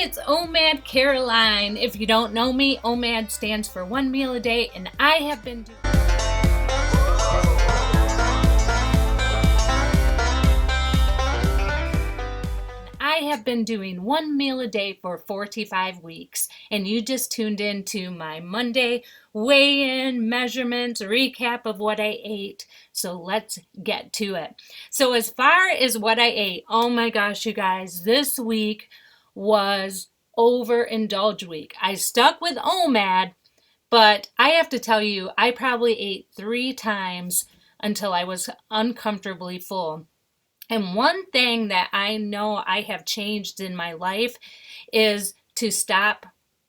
it's OMAD Caroline. If you don't know me, OMAD stands for one meal a day, and I have been doing one meal a day for 45 weeks, and you just tuned in to my Monday weigh-in, measurements, recap of what I ate. So let's get to it. So as far as what I ate, oh my gosh, you guys, this week was overindulge week. I stuck with OMAD, but I have to tell you, I probably ate 3 times until I was uncomfortably full. And one thing that I know I have changed in my life is to stop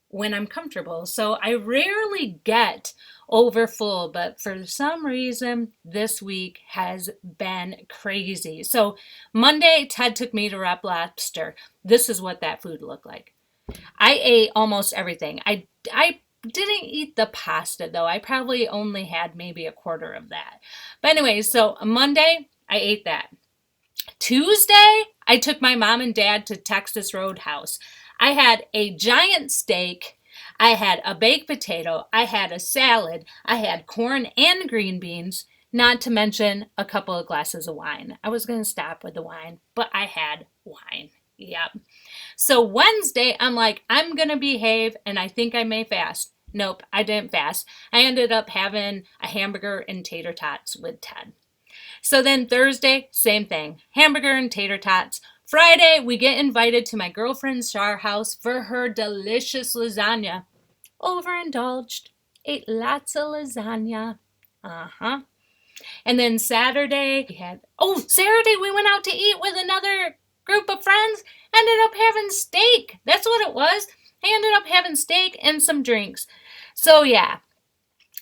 when I'm comfortable. So I rarely get over full, but for some reason this week has been crazy. So Monday, Ted took me to Red Lobster. This is what that food looked like. I ate almost everything. I didn't eat the pasta though. I probably only had maybe a quarter of that. But anyway, so Monday I ate that. Tuesday, I took my mom and dad to Texas Roadhouse. I had a giant steak. I had a baked potato. I had a salad. I had corn and green beans, not to mention a couple of glasses of wine. I was going to stop with the wine, but I had wine. Yep. So Wednesday, I'm like, I'm going to behave, and I think I may fast. Nope, I didn't fast. I ended up having a hamburger and tater tots with Ted. So then Thursday, same thing, hamburger and tater tots. Friday, we get invited to my girlfriend's shower house for her delicious lasagna. Overindulged, ate lots of lasagna. And then Saturday, Saturday we went out to eat with another group of friends. Ended up having steak. That's what it was. I ended up having steak and some drinks. So yeah,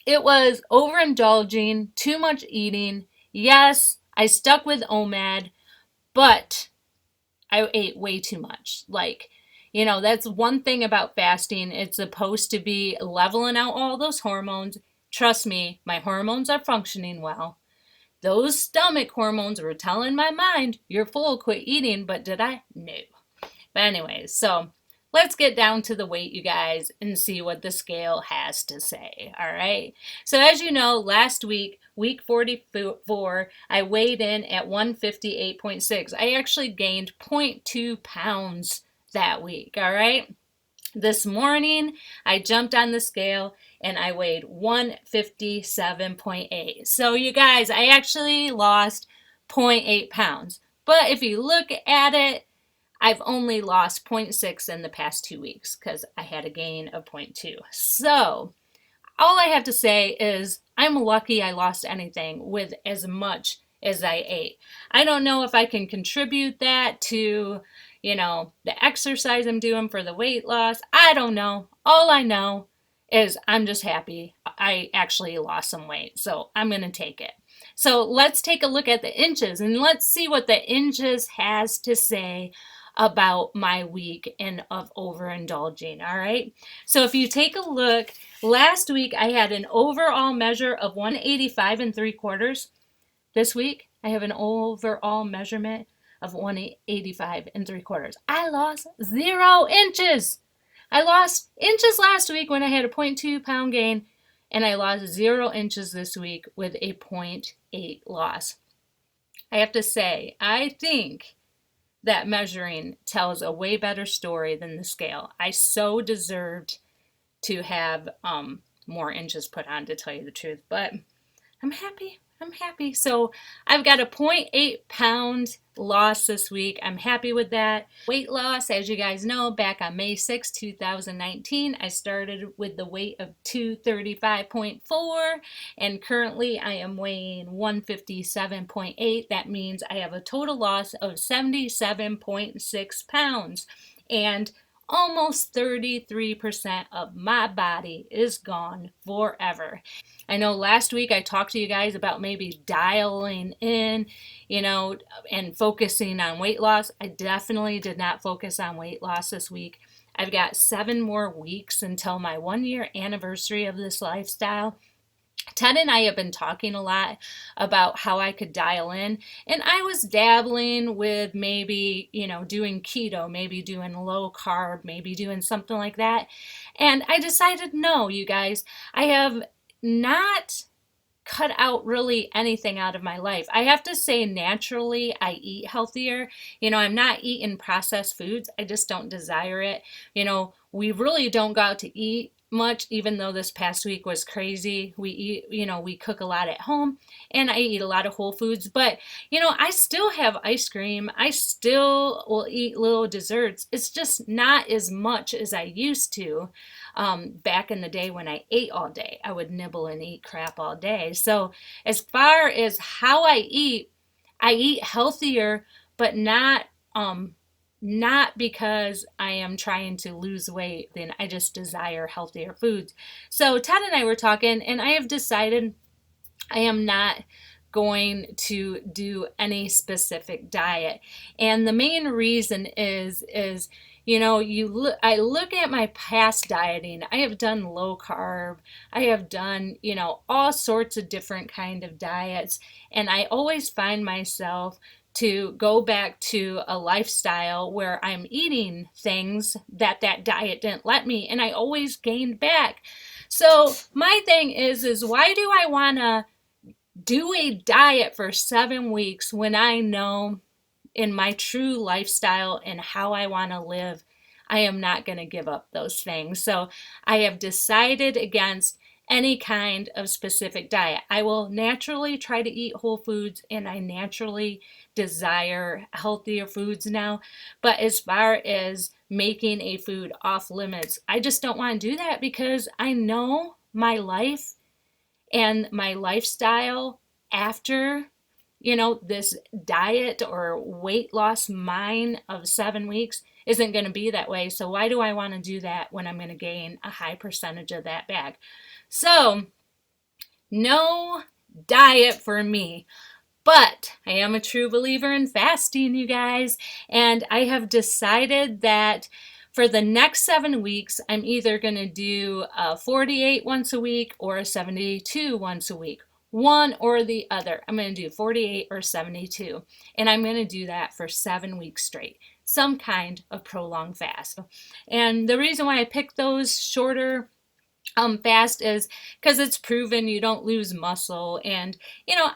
it was overindulging, too much eating. Yes, I stuck with OMAD, but I ate way too much. That's one thing about fasting. It's supposed to be leveling out all those hormones. Trust me, my hormones are functioning well. Those stomach hormones were telling my mind, you're full, quit eating, but did I? No. But anyways, so let's get down to the weight, you guys, and see what the scale has to say, all right? So as you know, last week, week 44, I weighed in at 158.6. I actually gained 0.2 pounds that week, all right? This morning, I jumped on the scale and I weighed 157.8. So you guys, I actually lost 0.8 pounds. But if you look at it, I've only lost 0.6 in the past 2 weeks because I had a gain of 0.2. So all I have to say is I'm lucky I lost anything with as much as I ate. I don't know if I can contribute that to, the exercise I'm doing for the weight loss. I don't know. All I know is I'm just happy I actually lost some weight. So I'm going to take it. So let's take a look at the inches and let's see what the inches has to say about my week and of overindulging, all right? So if you take a look, last week I had an overall measure of 185 3/4. This week I have an overall measurement of 185 3/4. I lost 0 inches. I lost inches last week when I had a 0.2 pound gain, and I lost 0 inches this week with a 0.8 loss. I have to say, I think that measuring tells a way better story than the scale. I so deserved to have more inches put on, to tell you the truth, but I'm happy. So I've got a 0.8 pound loss this week. I'm happy with that. Weight loss, as you guys know, back on May 6, 2019, I started with the weight of 235.4, and currently I am weighing 157.8. That means I have a total loss of 77.6 pounds, and almost 33% of my body is gone forever. I know last week I talked to you guys about maybe dialing in, and focusing on weight loss. I definitely did not focus on weight loss this week. I've got 7 more weeks until my 1-year anniversary of this lifestyle. Ted and I have been talking a lot about how I could dial in, and I was dabbling with maybe, doing keto, maybe doing low carb, maybe doing something like that. And I decided, no, you guys, I have not cut out really anything out of my life. I have to say, naturally, I eat healthier. I'm not eating processed foods. I just don't desire it. We really don't go out to eat much, even though this past week was crazy. We eat, we cook a lot at home, and I eat a lot of whole foods. But, I still have ice cream. I still will eat little desserts. It's just not as much as I used to. Back in the day when I ate all day, I would nibble and eat crap all day. So as far as how I eat healthier, but not because I am trying to lose weight. Then I just desire healthier foods. So Ted and I were talking, and I have decided I am not going to do any specific diet. And the main reason is I look at my past dieting. I have done low carb. I have done, all sorts of different kind of diets, and I always find myself to go back to a lifestyle where I'm eating things that diet didn't let me, and I always gained back. So my thing is why do I want to do a diet for 7 weeks when I know in my true lifestyle and how I want to live, I am not going to give up those things. So I have decided against any kind of specific diet. I will naturally try to eat whole foods, and I naturally desire healthier foods now. But as far as making a food off limits, I just don't want to do that because I know my life and my lifestyle after this diet or weight loss mine of 7 weeks isn't going to be that way. So why do I want to do that when I'm going to gain a high percentage of that back? So no diet for me. But I am a true believer in fasting, you guys, and I have decided that for the next 7 weeks, I'm either going to do a 48 once a week or a 72 once a week. One or the other. I'm going to do 48 or 72. And I'm going to do that for 7 weeks straight. Some kind of prolonged fast. And the reason why I picked those shorter fast is because it's proven you don't lose muscle, and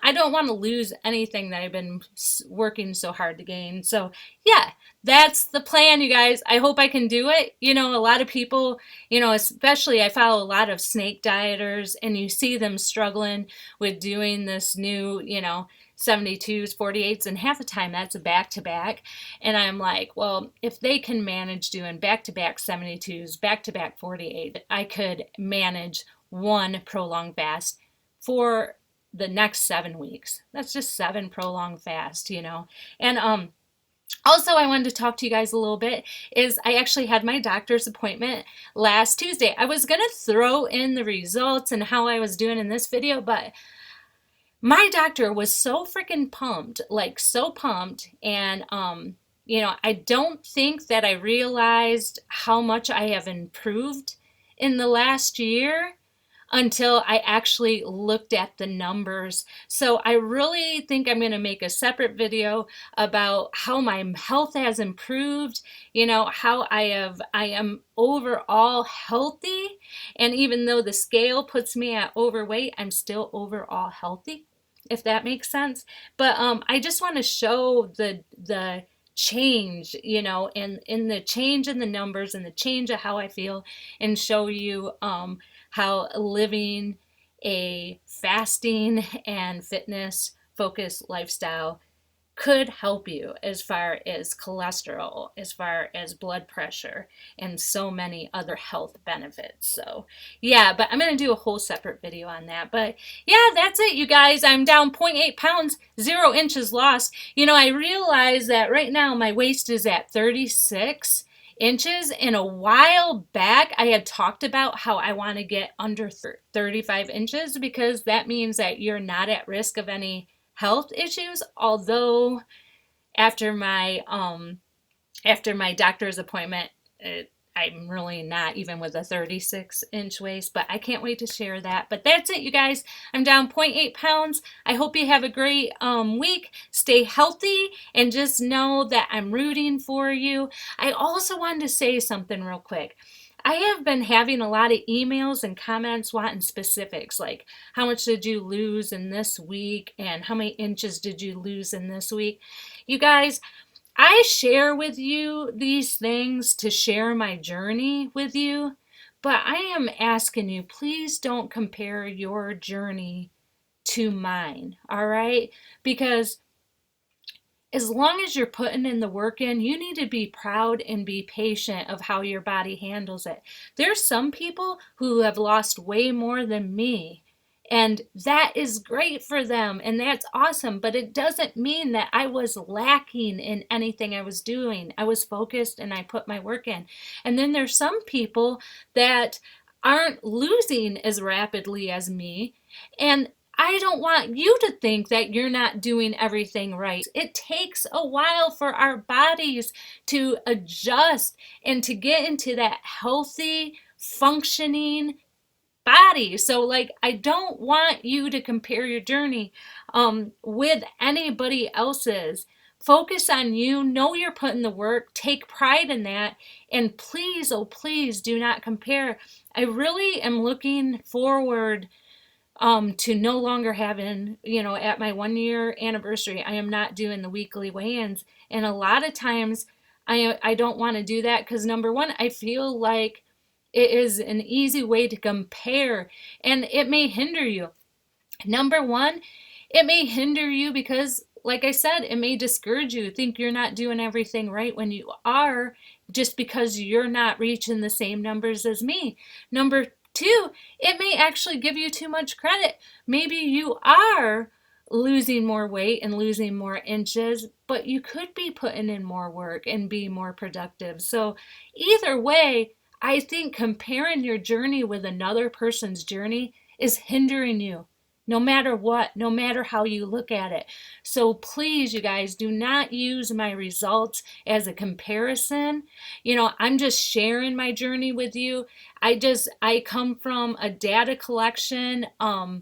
I don't want to lose anything that I've been working so hard to gain. So yeah, that's the plan, you guys. I hope I can do it. A lot of people, especially I follow a lot of snake dieters, and you see them struggling with doing this new 72s, 48s, and half the time that's a back-to-back. And I'm like, well, if they can manage doing back-to-back 72s, back-to-back 48, I could manage one prolonged fast for the next 7 weeks. That's just 7 prolonged fasts, And also, I wanted to talk to you guys a little bit is I actually had my doctor's appointment last Tuesday. I was going to throw in the results and how I was doing in this video, but my doctor was so freaking pumped, like so pumped. And, I don't think that I realized how much I have improved in the last year until I actually looked at the numbers. So I really think I'm going to make a separate video about how my health has improved, how I am overall healthy. And even though the scale puts me at overweight, I'm still overall healthy, if that makes sense. But I just want to show the change, and in the change in the numbers and the change of how I feel, and show you how living a fasting and fitness focused lifestyle could help you as far as cholesterol, as far as blood pressure, and so many other health benefits. So yeah, but I'm going to do a whole separate video on that. But yeah, that's it, you guys. I'm down 0.8 pounds, 0 inches lost. I realize that right now my waist is at 36 inches. And a while back, I had talked about how I want to get under 35 inches because that means that you're not at risk of any health issues. Although after my doctor's appointment, I'm really not, even with a 36-inch waist, but I can't wait to share that. But that's it, you guys. I'm down 0.8 pounds. I hope you have a great week. Stay healthy and just know that I'm rooting for you. I also wanted to say something real quick. I have been having a lot of emails and comments wanting specifics, like how much did you lose in this week and how many inches did you lose in this week. You guys, I share with you these things to share my journey with you, but I am asking you, please don't compare your journey to mine, all right? Because as long as you're putting in the work in, you need to be proud and be patient of how your body handles it. There's some people who have lost way more than me, and that is great for them, and that's awesome, but it doesn't mean that I was lacking in anything I was doing. I was focused and I put my work in. And then there's some people that aren't losing as rapidly as me, and I don't want you to think that you're not doing everything right. It takes a while for our bodies to adjust and to get into that healthy, functioning body. So, like, I don't want you to compare your journey with anybody else's. Focus on you. Know you're putting the work. Take pride in that. And please, oh, please do not compare. I really am looking forward to no longer having, at my 1 year anniversary, I am not doing the weekly weigh-ins. And a lot of times I don't want to do that because, number one, I feel like it is an easy way to compare and it may hinder you. Number one, it may hinder you because, like I said, it may discourage you, think you're not doing everything right when you are, just because you're not reaching the same numbers as me. Number two, it may actually give you too much credit. Maybe you are losing more weight and losing more inches, but you could be putting in more work and be more productive. So either way, I think comparing your journey with another person's journey is hindering you, no matter what, no matter how you look at it. So please, you guys, do not use my results as a comparison. I'm just sharing my journey with you. I come from a data collection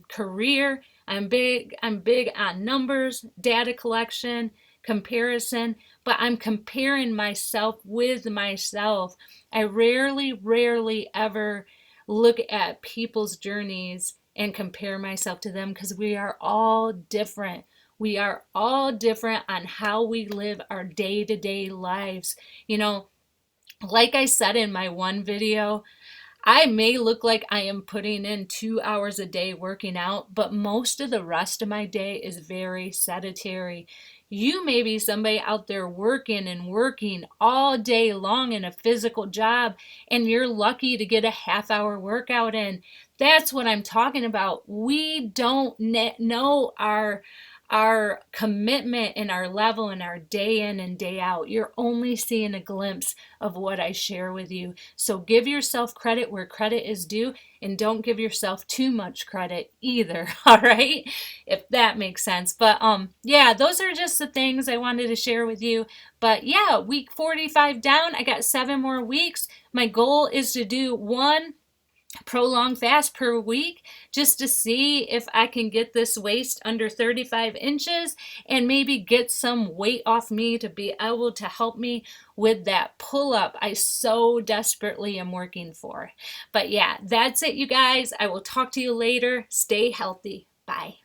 career. I'm big on numbers, data collection, comparison, but I'm comparing myself with myself. I rarely ever look at people's journeys and compare myself to them because we are all different. We are all different on how we live our day-to-day lives. Like I said in my one video, I may look like I am putting in 2 hours a day working out, but most of the rest of my day is very sedentary. You may be somebody out there working and working all day long in a physical job, and you're lucky to get a half-hour workout in. That's what I'm talking about. We don't know our commitment and our level and our day in and day out. You're only seeing a glimpse of what I share with you. So give yourself credit where credit is due, and don't give yourself too much credit either. All right, if that makes sense. But yeah, those are just the things I wanted to share with you. But yeah, week 45 down. I got 7 more weeks. My goal is to do one prolonged fast per week just to see if I can get this waist under 35 inches and maybe get some weight off me to be able to help me with that pull up I so desperately am working for. But yeah, that's it, you guys. I will talk to you later. Stay healthy. Bye.